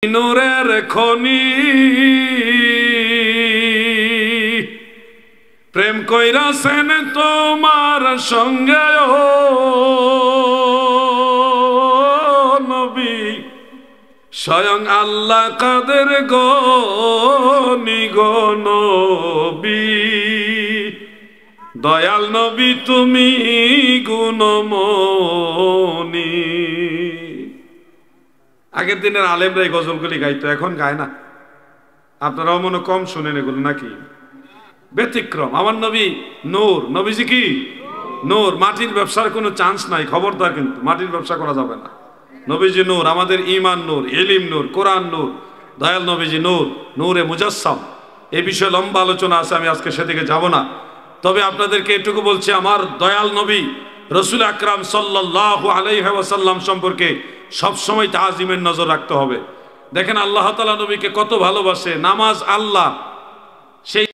নূরের খনি প্রেম কইরাছেন তোমার সঙ্গে ও নবী, স্বয়ং আল্লাহ কাদের গনি গো নবী। দয়াল নবী তুমি গুণমণি। আগের দিনের আলেমরা এই গজলগুলি গাইতো, এখন গায় না। আপনারাও মনে কম শুনেন এগুলো নাকি? ব্যতিক্রম। আমার নবী নূর, নবীজি কি নূর। মাটির ব্যবসার কোনো চান্স নাই, খবরদার, কিন্তু মাটির ব্যবসা করা যাবে না। নবীজি নূর, আমাদের ঈমান নূর, ইলম নূর, কোরআন নূর। দয়াল নবীজি নূর, নূরে মুজাসসাম। এই বিষয়ে লম্বা আলোচনা আছে, আমি আজকে সেদিকে যাব না। তবে আপনাদেরকে এটুকু বলছি, আমার দয়াল নবী রসুল আকরাম সাল্লাল্লাহু আলাইহি ওয়াসাল্লাম সম্পর্কে সবসময় তাজিমের নজর রাখতে হবে। দেখেন আল্লাহ তাআলা নবীকে কত ভালোবাসে। নামাজ আল্লাহ, সেই